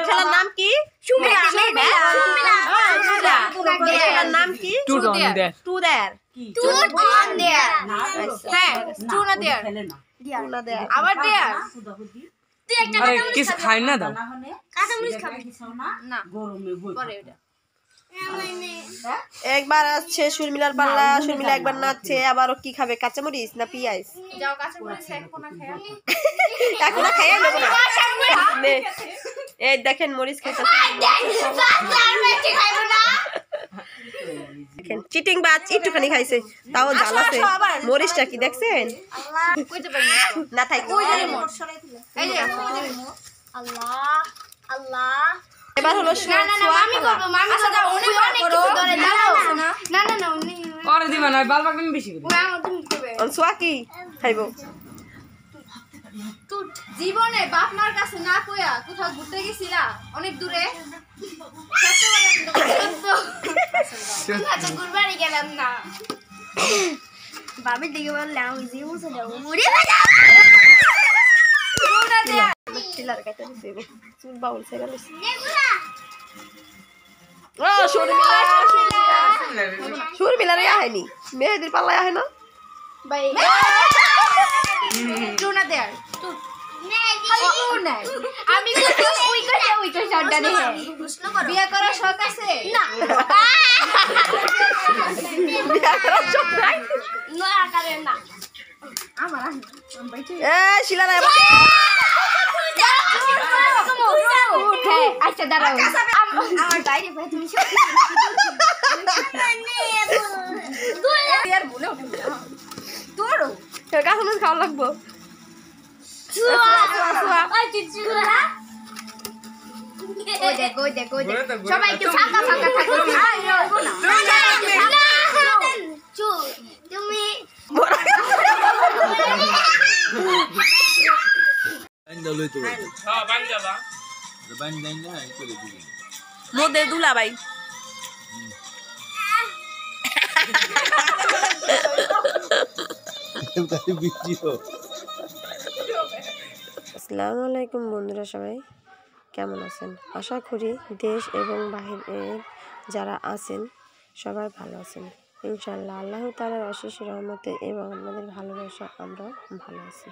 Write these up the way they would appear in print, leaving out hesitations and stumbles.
খেলার নাম কি? খেলার নাম কি? আবার দেয়ার কিছু খাই না দাও একবার আসছে শর্মিলার পাল্লা, শর্মিলা একবার নাচছে, আবারও কি খাবে? কাঁচামরিচ না পিঁয়াজ? এখন খাইয়ে নেবো না। এই দেখেন মরিচ খাইতেছে, চিটিং বাজ একটুখানি খাইছে, তাও ঝাল আছে। মরিচটা কি দেখছেন? না থাক। এবার হলো সোয়া কি খাইব? জীবনে বাপ মার কাছে না কইয়া কোথাও ঘুরতে গেছিলা অনেক দূরে? ঘুরবারই গেলাম না। বাবির দিকে বললাম শর্মিলারে আহেনি, মেহেদির পাল্লায় আহে না। আমি বিয়ে করার শখ আছে না? আচ্ছা দাঁড়াও, আমার বাইরে কাঁচামরিচ খাওয়া লাগবো। সবাই একটু ফাঁকা ফাঁকা থাকো। তুমি মোদে দুলা ভাই আসসালামু আলাইকুম বন্ধুরা, সবাই কেমন আছেন? আশা করি দেশ এবং বাহিরের যারা আছেন সবাই ভালো আছেন ইনশাআল্লাহ। আল্লাহ তাআলার অশেষ রহমতে এবং আপনাদের ভালোবাসা আমরা ভালো আছি।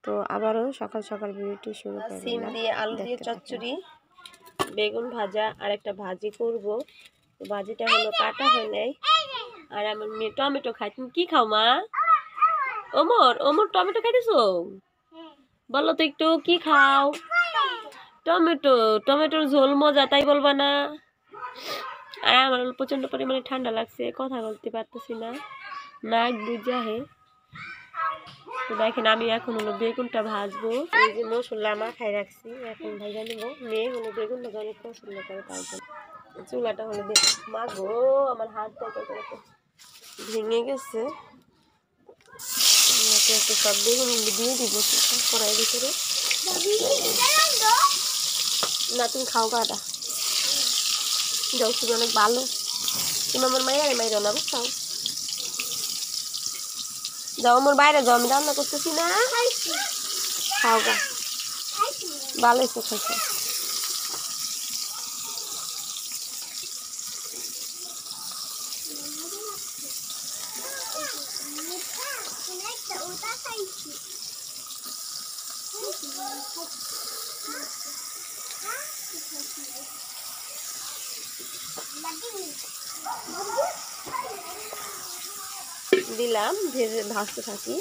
তো আবারও সকাল সকাল ভিডিওটি শুরু করলাম। সিম দিয়ে আলু দিয়ে চচ্চড়ি, বেগুন ভাজা আর একটা ভাজি করব। তো ভাজিটা হলো কাটা হয় নাই। আর আমার মেয়ে টমেটো খায়। তুমি কি খাও মা? ওমর ওমর টমেটো খাইতেছো? বলো তো একটু কি খাও? টমেটো। টমেটোর ঝোল মজা, তাই বলবা না? আর আমার প্রচন্ড পরিমাণে ঠান্ডা লাগছে, কথা বলতে পারতেছি না, নাক বুঝা হে। তো দেখেন আমি এখন হলো বেগুনটা ভাজবো। এই যে মশলা মাখায় রাখছি, এখন ভাজা নেবো। মেয়ে হলো বেগুন ভাজা অনেক পছন্দ করে, তার জন্য চুলাটা হলো মা গো আমার হাতটা ভেঙে গেছে। সব বেগুন দিয়ে দিব কড়াইয়ের ভিতরে। না তুমি খাও গাটা, যাও শুধু অনেক ভালো। তুমি আমার মায়ের মাইর না বুঝছাও? যাও আমার বাইরে যাও, আমি রান্না করতেছি না, খাও গা, ভালো হয়েছে খাইছে। দিলাম, ভেজে ভাজতে থাকি,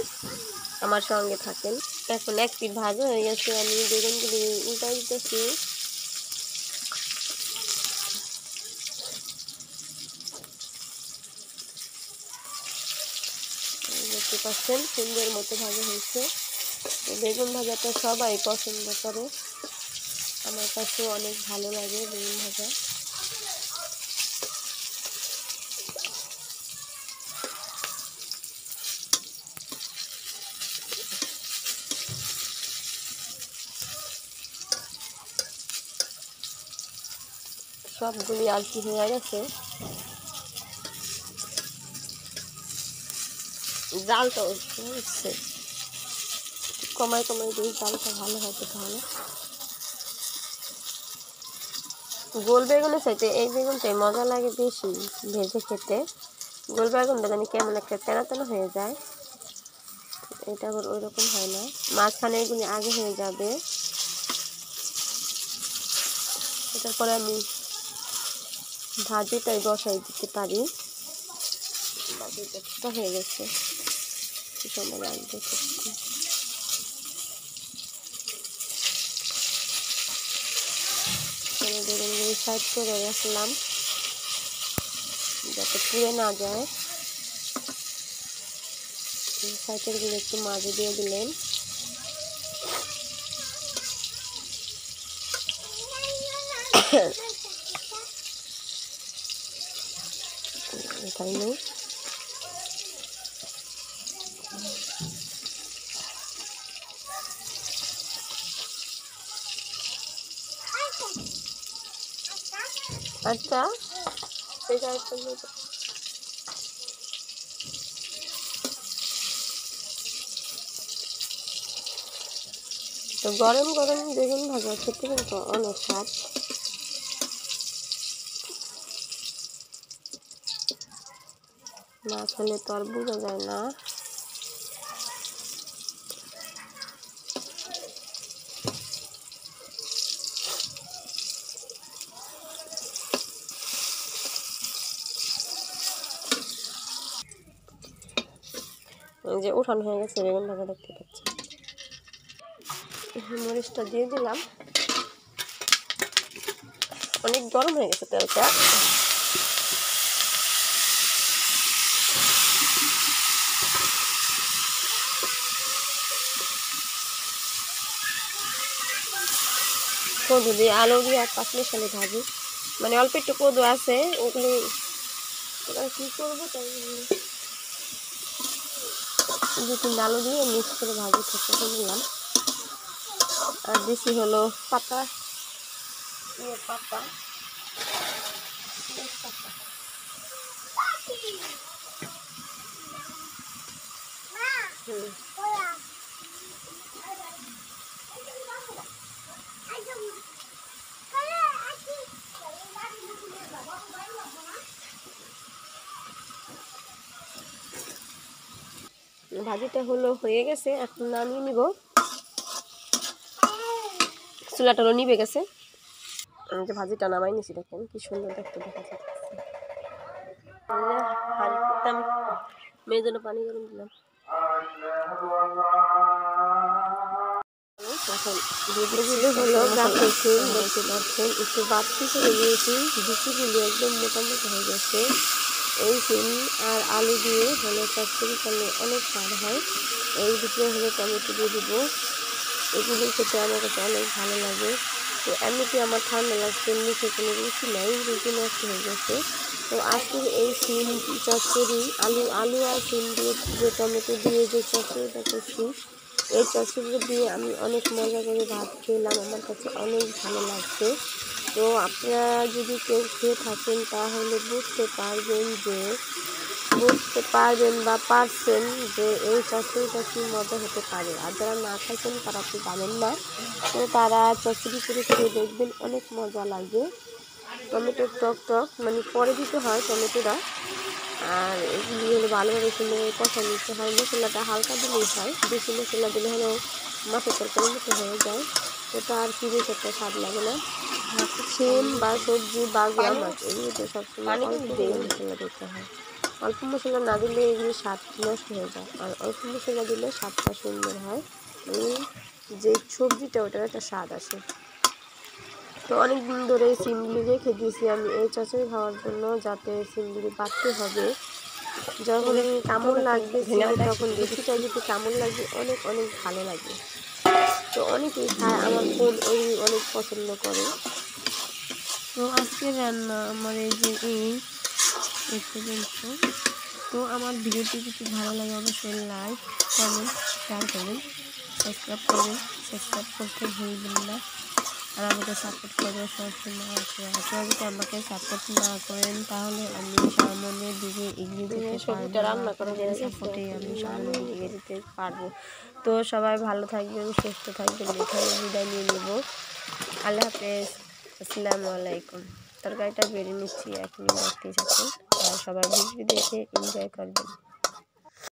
আমার সঙ্গে থাকেন। এখন এক পিঠ ভাজা হয়ে গেছে, আমি বেগুনগুলি উল্টা দিতেছি। দেখতে পাচ্ছেন সুন্দর মতো ভাজা হয়েছে। বেগুন ভাজাটা সবাই পছন্দ করে, আমার কাছেও অনেক ভালো লাগে বেগুন ভাজা। সবগুলি আর কি হয়ে গেছে, জালটা হচ্ছে কমায় কমায় দিই, ডালটা ভালো হবে তাহলে। গোল বেগুনের চাইতে এই বেগুনটাই মজা লাগে বেশি ভেজে খেতে। গোল বেগুনটা জানি কেমন একটা তেনা তেনা হয়ে যায়, এটা আবার ওই রকম হয় না। মাঝখানে এগুলি আগে হয়ে যাবে, এটার পরে আমি ভাজিটাই বসাই দিতে পারি। ভাজিটা হয়ে গেছে, সময় লাগবে। বেগুনগুলি সাইড করে রাখলাম যাতে পুড়ে না যায়। সাইডের গুলো একটু মাঝে দিয়ে দিলেন। তাই নেই আচ্ছা এটা তো গরম গরম বেগুন ভাজা খেতে কিন্তু অনেক স্বাদ। না খেলে তো আর বোঝা যায় না। যে উঠানো হয়ে গেছে বেগুন ভাজা, দেখতে পাচ্ছি। মরিচটা দিয়ে দিলাম, অনেক গরম হয়ে গেছে তেলটা। কদু দিয়ে আলু দিয়ে আর পাঁচমিশালি ভাজি, মানে অল্প একটু কদু আছে, ওগুলি কি করবো তাই 2-3 আলু দিয়ে মিক্স করে ভাজি খেতে নিলাম। আর দিছি হলো পাতা, পাতা ভাজিটা হলো হয়ে গেছে, এখন নামিয়ে নিব। চুলাটা হলো নিভে গেছে। আমি যে ভাজিটা নামাই নিছি, দেখেন কি সুন্দর দেখতে দেখা যাচ্ছে। মেয়ের জন্য পানি গরম দিলাম। হলো গাছের ফুল দেখতে পাচ্ছেন, একটু বাড়তি করে দিয়েছি, বিচিগুলি একদম মোটামুটি হয়ে গেছে। এই সিম আর আলু দিয়ে হলো চচ্চড়ি করলে অনেক স্বাদ হয়। এর ভিতরে হলো টমেটো দিয়ে দিব, এগুলো খেতে আমার কাছে অনেক ভালো লাগে। তো এমনিতে আমার ঠান্ডা লাগছে, নিচে কোনো রুচি নাই, রুচি নষ্ট হয়ে গেছে। তো আজকের এই সিম চচ্চড়ি আলু আর সিম দিয়ে যে টমেটো দিয়ে যে চচ্চড়িটা করছি, এই চচ্চড়িটা দিয়ে আমি অনেক মজা করে ভাত খেলাম, আমার কাছে অনেক ভালো লাগছে। তো আপনারা যদি কেউ খেয়ে থাকেন তাহলে বুঝতে পারবেন বা পারছেন যে এই চচ্চড়িটা কী মজা হতে পারে। আর যারা না খাইছেন তারা তো জানেন না, তো তারা চচ্চড়ি করে খেয়ে দেখবেন, অনেক মজা লাগে। টমেটোর টক মানে পরে দিতে হয় টমেটোটা, আর এগুলি হলো ভালোভাবে সুন্দর কষা নিতে হয়। মশলাটা হালকা দিলেই হয়, বেশি মশলা দিলে হলেও মাছের তরকারির মতো হয়ে যায়, ওটা আর কি বেশ একটা স্বাদ লাগে না। সিম বা সবজি বা গুঁড়া মাছ এগুলিতে সবসময় অল্প মশলা দিতে হয়। অল্প মশলা না দিলে এগুলি স্বাদ নষ্ট হয়ে যায়, আর অল্প মশলা দিলে স্বাদটা সুন্দর হয়, যে সবজিটা ওটার একটা স্বাদ আসে। তো অনেক দিন ধরে সিমগুলি রেখে দিয়েছি আমি এই চচ্চড়ি খাওয়ার জন্য, যাতে সিমগুলি বাড়তে হবে। যখন কামড় লাগবে তখন বেশিটা যদি কামড় লাগবে অনেক অনেক ভালো লাগে। তো অনেকেই খায়, আমার বোন এগুলি অনেক পছন্দ করে। তো আজকে রান্না আমার এই যে এই পর্যন্ত। তো আমার ভিডিওটি যদি ভালো লাগে অবশ্যই লাইক, কমেন্ট, শেয়ার করবেন, সাবস্ক্রাইব করতে ভুলবেন না। আর আমাকে সাপোর্ট করবে সবসময়। আপনারা যদি আমাকে সাপোর্ট না করেন তাহলে আমি সামনের দিকে এগিয়ে যেতে পারবো না। আপনাদের সাপোর্টেই আমি সামনের দিকে এগিয়ে যেতে পারবো। তো সবাই ভালো থাকবেন, সুস্থ থাকবেন, এখানে বিদায় নিয়ে নেব। আল্লাহ হাফেজ, আসসালামু আলাইকুম। তরকারিটা বেড়ে নিচ্ছি, এখনই দেখতেই থাকুন আর সবাই ভিডিও দেখে এনজয় করবেন।